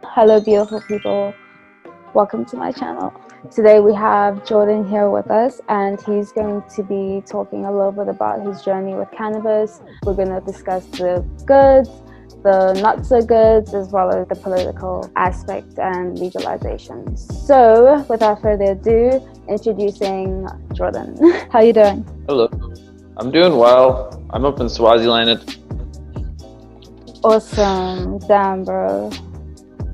Hello beautiful people, welcome to my channel. Today we have Jordan here with us and he's going to be talking a little bit about his journey with cannabis. We're going to discuss the goods, the not so goods, as well as the political aspect and legalization. So without further ado, introducing Jordan. How you doing? Hello, I'm doing well. I'm up in Swaziland. Awesome. Damn, bro.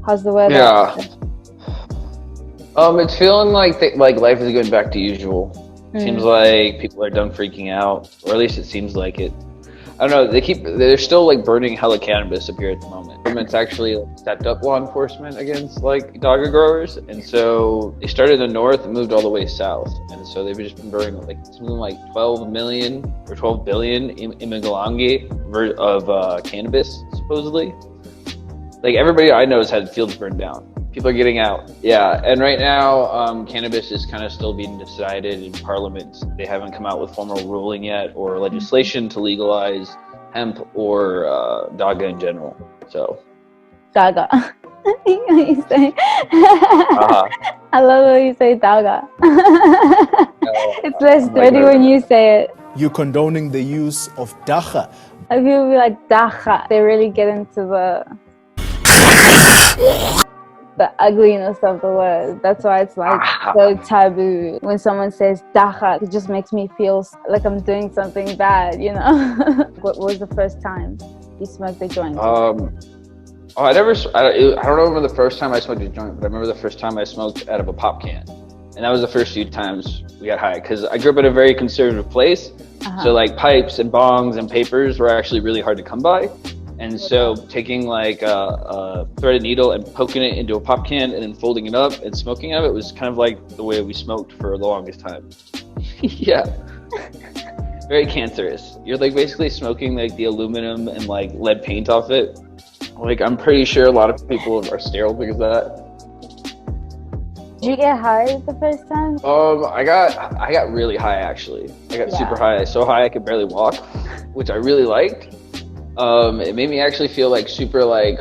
How's the weather? Yeah. It's feeling like life is going back to usual. Seems like people are done freaking out, or at least it seems like it. I don't know. They're still like burning hella cannabis up here at the moment. Government's actually stepped up law enforcement against like Dagga growers, and so they started in the north and moved all the way south, and so they've just been burning like something like 12 million or 12 billion in Migalangi of cannabis supposedly. Like everybody I know has had fields burned down. People are getting out. Yeah, and right now, cannabis is kind of still being decided in Parliament. They haven't come out with formal ruling yet or legislation to legalize hemp or Dagga in general. So. Dagga. You say. I love when you say Dagga. It's less dirty when you say it. You're condoning the use of Dagga. If people be like Dagga, they really get into the ugliness of the word. That's why it's like so taboo. When someone says Dagga, it just makes me feel like I'm doing something bad, you know? What was the first time you smoked a joint? I don't remember the first time I smoked a joint, but I remember the first time I smoked out of a pop can. And that was the first few times we got high, because I grew up in a very conservative place. So like pipes and bongs and papers were actually really hard to come by. And so taking like a threaded needle and poking it into a pop can and then folding it up and smoking out of it was kind of like the way we smoked for the longest time. Yeah. Very cancerous. You're like basically smoking like the aluminum and like lead paint off it. Like I'm pretty sure a lot of people are sterile because of that. Did you get high the first time? I got really high actually. I got super high. So high I could barely walk, which I really liked. It made me actually feel like super like,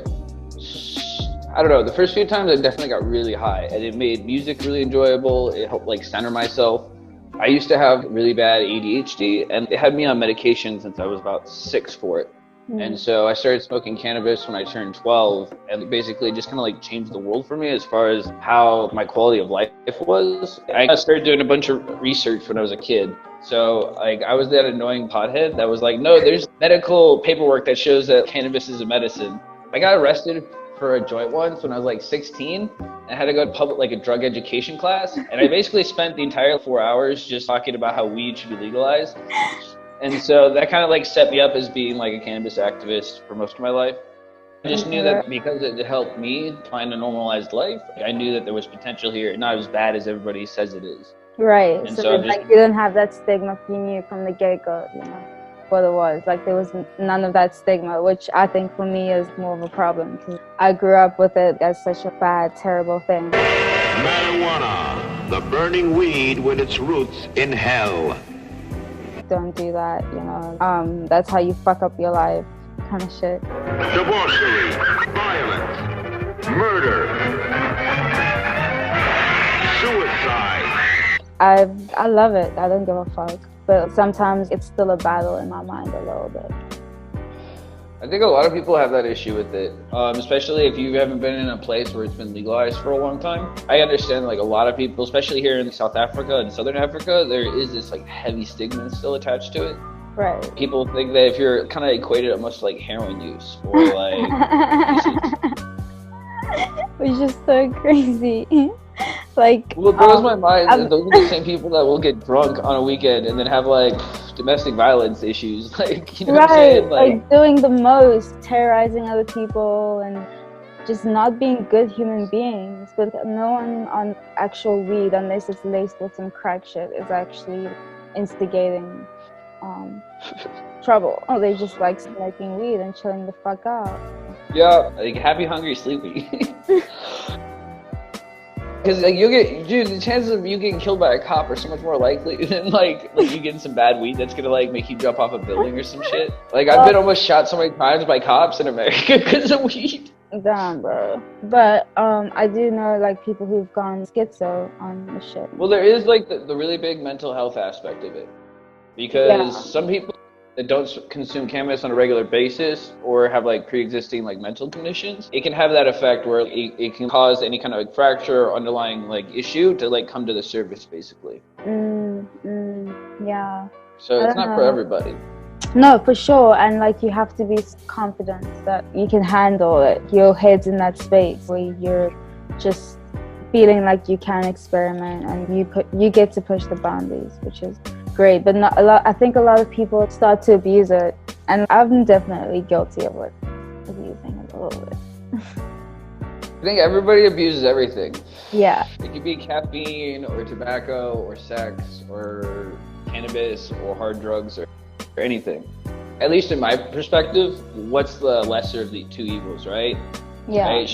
I don't know, the first few times I definitely got really high and it made music really enjoyable. It helped like center myself. I used to have really bad ADHD and they had me on medication since I was about 6 for it. And so I started smoking cannabis when I turned 12 and it basically just kind of like changed the world for me as far as how my quality of life was. I started doing a bunch of research when I was a kid. So like I was that annoying pothead that was like, no, there's medical paperwork that shows that cannabis is a medicine. I got arrested for a joint once when I was like 16. I had to go to like a drug education class. And I basically spent the entire 4 hours just talking about how weed should be legalized. And so that kind of like set me up as being like a cannabis activist for most of my life. I just knew that because it helped me find a normalized life, I knew that there was potential here, not as bad as everybody says it is. Right. And So like you didn't have that stigma, you knew from the get-go, you know, what it was. Like there was none of that stigma, which I think for me is more of a problem because I grew up with it as such a bad, terrible thing. Marijuana, the burning weed with its roots in hell. Don't do that, you know. That's how you fuck up your life, kind of shit. Debauchery, violence, murder, suicide. I love it. I don't give a fuck. But sometimes it's still a battle in my mind a little bit. I think a lot of people have that issue with it, especially if you haven't been in a place where it's been legalized for a long time. I understand like a lot of people, especially here in South Africa and Southern Africa, there is this like heavy stigma still attached to it. Right. People think that if you're kind of equated almost like heroin use or like... Which is so crazy. Like, what blows my mind is those are the same people that will get drunk on a weekend and then have like domestic violence issues. Like, you know what I'm saying? Like doing the most, terrorizing other people and just not being good human beings. But no one on actual weed, unless it's laced with some crack shit, is actually instigating trouble. Oh, they just like smoking weed and chilling the fuck out. Yeah, like happy, hungry, sleepy. Because like dude, the chances of you getting killed by a cop are so much more likely than like you getting some bad weed that's gonna like make you jump off a building or some shit. Like I've been almost shot so many times by cops in America because of weed. Damn, bro. But I do know like people who've gone schizo on the shit. Well, there is like the really big mental health aspect of it, because some people that don't consume cannabis on a regular basis or have like pre-existing like mental conditions, it can have that effect where it can cause any kind of like fracture or underlying like issue to like come to the surface basically. Yeah. So it's not for everybody. No, for sure. And like you have to be confident that you can handle it. Your head's in that space where you're just feeling like you can experiment and you get to push the boundaries, which is great. But not a lot. I think a lot of people start to abuse it, and I'm definitely guilty of it, abusing it a little bit. I think everybody abuses everything. Yeah. It could be caffeine or tobacco or sex or cannabis or hard drugs or anything. At least in my perspective, what's the lesser of the two evils, right? Yeah. Right?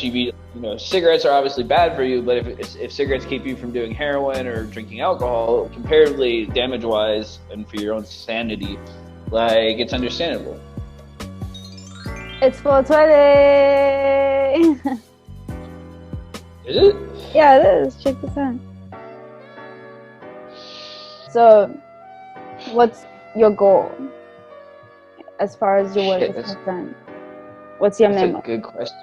Cigarettes are obviously bad for you, but if cigarettes keep you from doing heroin or drinking alcohol, comparatively damage-wise and for your own sanity, like it's understandable. It's 420. Is it? Yeah, it is. Check this out. So, what's your goal as far as your work is concerned? What's your memo? That's a good question.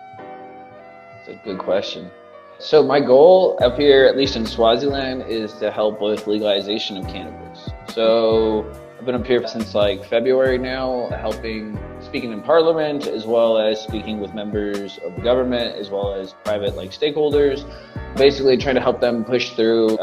That's a good question. So my goal up here, at least in Swaziland, is to help with legalization of cannabis. So I've been up here since like February now, speaking in parliament, as well as speaking with members of the government, as well as private like stakeholders, basically trying to help them push through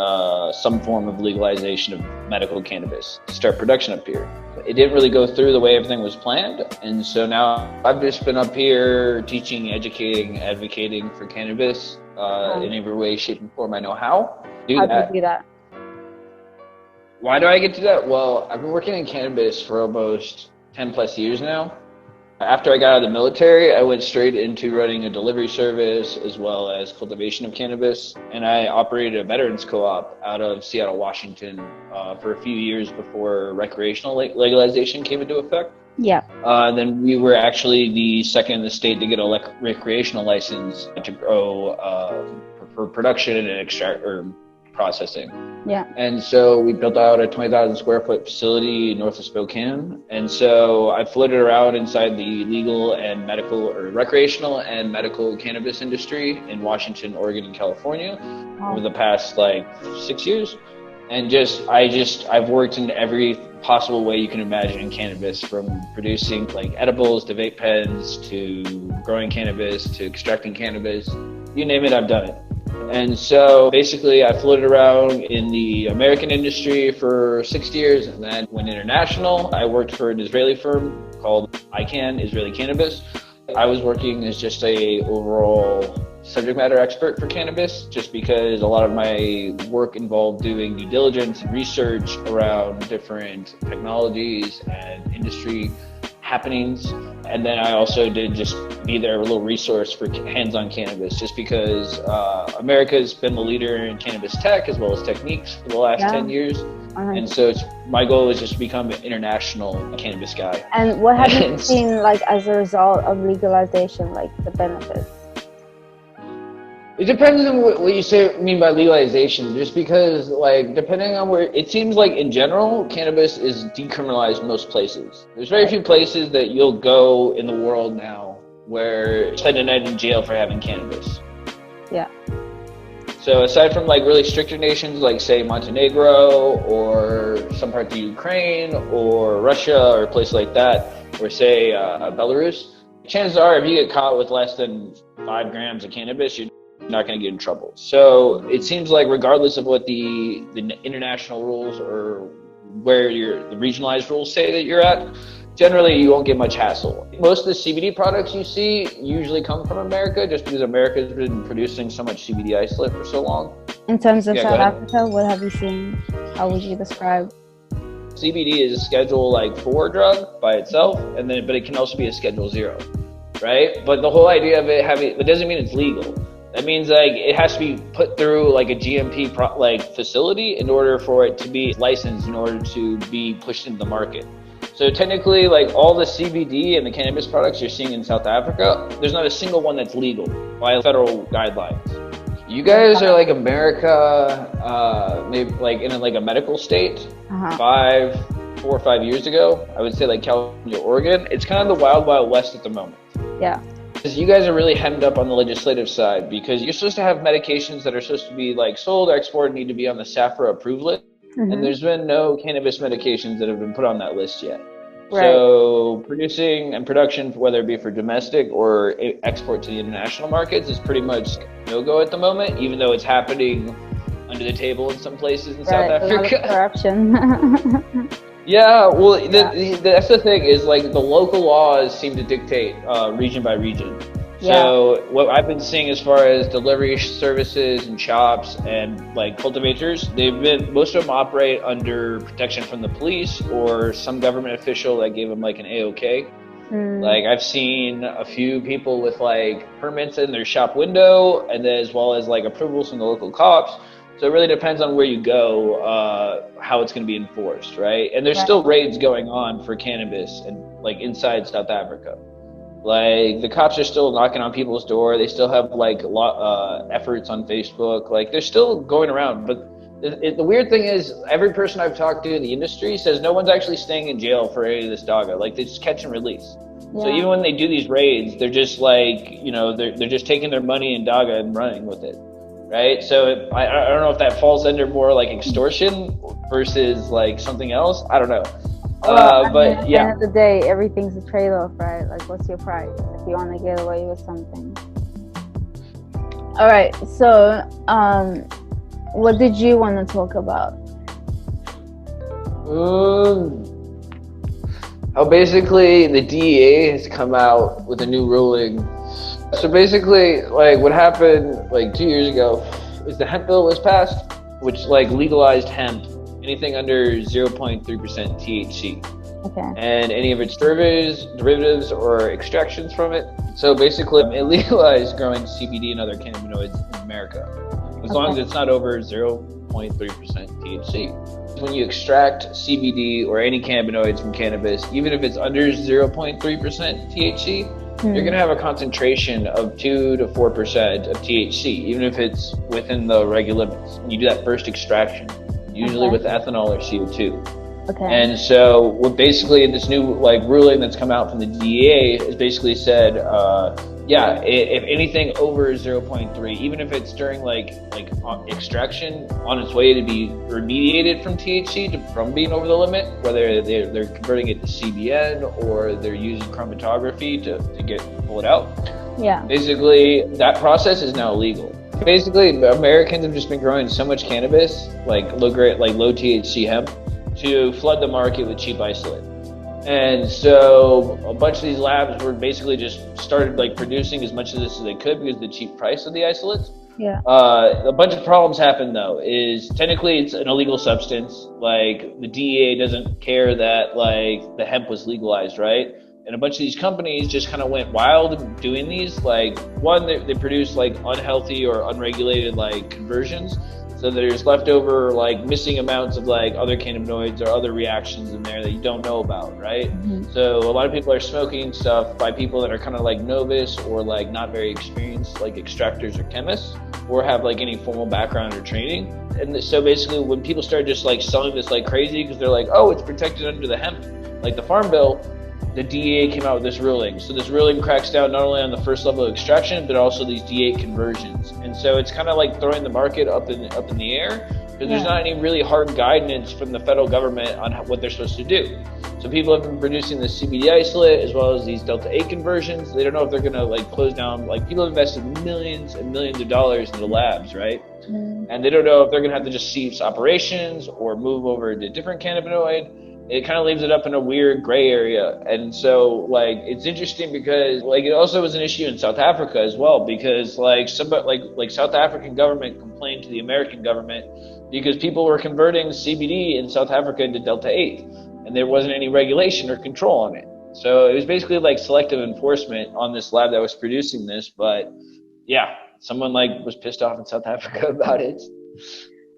some form of legalization of medical cannabis to start production up here. It didn't really go through the way everything was planned, and so now I've just been up here teaching, educating, advocating for cannabis in every way, shape, and form I know how. How do you do that? Why do I get to that? Well, I've been working in cannabis for almost 10 plus years now. After I got out of the military, I went straight into running a delivery service as well as cultivation of cannabis. And I operated a veterans co-op out of Seattle, Washington for a few years before recreational legalization came into effect. Yeah. Then we were actually the second in the state to get a recreational license to grow for production and extract or processing. Yeah. And so we built out a 20,000 square foot facility north of Spokane. And so I floated around inside the legal and medical or recreational and medical cannabis industry in Washington, Oregon, and California over the past like 6 years. And I've worked in every possible way you can imagine in cannabis, from producing like edibles to vape pens to growing cannabis to extracting cannabis. You name it, I've done it. And so basically I floated around in the American industry for 6 years and then went international. I worked for an Israeli firm called ICANN, Israeli Cannabis. I was working as just a overall subject matter expert for cannabis, just because a lot of my work involved doing due diligence and research around different technologies and industry happenings. And then I also did just be there, a little resource for hands-on cannabis, just because America's been the leader in cannabis tech as well as techniques for the last 10 years. And so my goal is just to become an international cannabis guy. And what have you seen like as a result of legalization, like the benefits? It depends on what you mean by legalization, just because, like, depending on where, it seems like in general, cannabis is decriminalized in most places. There's very few places that you'll go in the world now where you spend a night in jail for having cannabis. Yeah. So aside from like really stricter nations like say Montenegro or some parts of Ukraine or Russia or a place like that, or say Belarus, chances are if you get caught with less than 5 grams of cannabis, you're not going to get in trouble. So it seems like regardless of what the international rules or where the regionalized rules say that you're at, generally you won't get much hassle. Most of the CBD products you see usually come from America, just because America's been producing so much CBD isolate for so long. In terms of South Africa, what have you seen? How would you describe? CBD is a Schedule like 4 drug by itself, but it can also be a Schedule 0, right? But the whole idea of it doesn't mean it's legal. That means like it has to be put through like a GMP facility in order for it to be licensed in order to be pushed into the market. So technically, like all the CBD and the cannabis products you're seeing in South Africa, there's not a single one that's legal by federal guidelines. You guys are like America, maybe like in like a medical state. 4 or 5 years ago, I would say like California, Oregon. It's kind of the wild, wild west at the moment. Yeah. Because you guys are really hemmed up on the legislative side because you're supposed to have medications that are supposed to be like sold or exported need to be on the SAFRA approved list. And there's been no cannabis medications that have been put on that list yet. Right. So producing and production, whether it be for domestic or export to the international markets, is pretty much no-go at the moment, even though it's happening under the table in some places in South Africa. Corruption. Yeah, well, that's the thing is like the local laws seem to dictate region by region. So what I've been seeing as far as delivery services and shops and like cultivators, most of them operate under protection from the police or some government official that gave them like an A-OK. Like I've seen a few people with like permits in their shop window and then as well as like approvals from the local cops. So it really depends on where you go, how it's going to be enforced, right? And there's still raids going on for cannabis and like inside South Africa. Like the cops are still knocking on people's door. They still have like a lot efforts on Facebook. Like they're still going around. But the weird thing is, every person I've talked to in the industry says no one's actually staying in jail for any of this Dagga. Like they just catch and release. So even when they do these raids, they're just like, you know, they're just taking their money in Dagga and running with it. Right, so I don't know if that falls under more like extortion versus like something else. I don't know. Well, but at the end of the day, everything's a trade-off, right? Like, what's your price if you want to get away with something? All right. So, what did you want to talk about? How basically the DEA has come out with a new ruling. So basically, like what happened like 2 years ago is the hemp bill was passed, which like legalized hemp, anything under 0.3% THC. Okay. And any of its derivatives or extractions from it. So basically, it legalized growing CBD and other cannabinoids in America, as long as it's not over 0.3% THC. When you extract CBD or any cannabinoids from cannabis, even if it's under 0.3% THC, you're going to have a concentration of 2 to 4% of THC, even if it's within the regular limits. You do that first extraction, usually with ethanol or CO2. Okay. And so what basically this new like ruling that's come out from the DEA has basically said, if anything over 0.3, even if it's during like extraction on its way to be remediated from THC from being over the limit, whether they're converting it to CBN or they're using chromatography to pull it out. Yeah. Basically, that process is now illegal. Basically, Americans have just been growing so much cannabis, like low THC hemp, to flood the market with cheap isolate. And so a bunch of these labs were basically just started like producing as much of this as they could because of the cheap price of the isolates. Yeah. A bunch of problems happened though, is technically it's an illegal substance. Like the DEA doesn't care that like the hemp was legalized, right? And a bunch of these companies just kind of went wild doing these. Like one, they produce like unhealthy or unregulated like conversions. So there's leftover like missing amounts of like other cannabinoids or other reactions in there that you don't know about, right? So a lot of people are smoking stuff by people that are kind of like novice or like not very experienced, like extractors or chemists, or have like any formal background or training. And so basically when people started just like selling this like crazy because they're like, oh, it's protected under the hemp, like the Farm Bill, the DEA came out with this ruling. So this ruling cracks down not only on the first level of extraction, but also these D8 conversions. And so it's kind of like throwing the market up in the air, because there's not any really hard guidance from the federal government on what they're supposed to do. So people have been producing the CBD isolate as well as these Delta 8 conversions. They don't know if they're going to like close down. Like people have invested millions and millions of dollars into the labs, right? And they don't know if they're going to have to just cease operations or move over to a different cannabinoid. It kind of leaves it up in a weird gray area. And so like it's interesting because like it also was an issue in South Africa as well, because like somebody like South African government complained to the American government because people were converting CBD in South Africa into Delta 8 and there wasn't any regulation or control on it. So it was basically like selective enforcement on this lab that was producing this. But yeah, someone like was pissed off in South Africa about it.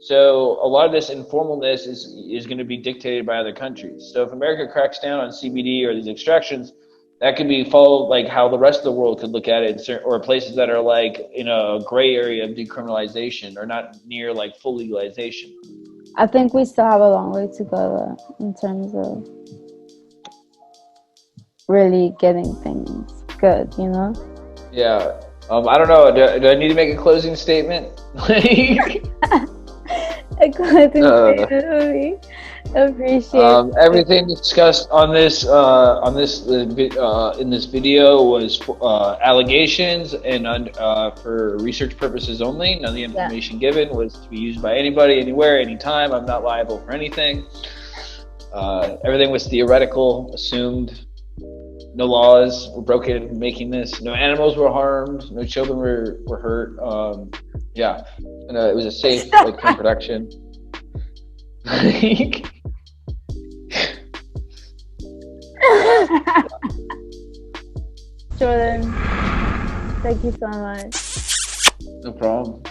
So a lot of this informalness is going to be dictated by other countries. So if America cracks down on CBD or these extractions, that could be followed like how the rest of the world could look at it, or places that are like in a gray area of decriminalization or not near like full legalization. I think we still have a long way to go in terms of really getting things good, you know? Yeah. I don't know. Do I need to make a closing statement? A closing statement. Appreciate everything discussed on this in this video was allegations and for research purposes only. None of the information given was to be used by anybody, anywhere, anytime. I'm not liable for anything. Everything was theoretical, assumed. No laws were broken in making this. No animals were harmed. No children were hurt. Yeah, and it was a safe like film production. Jordan, thank you so much. No problem.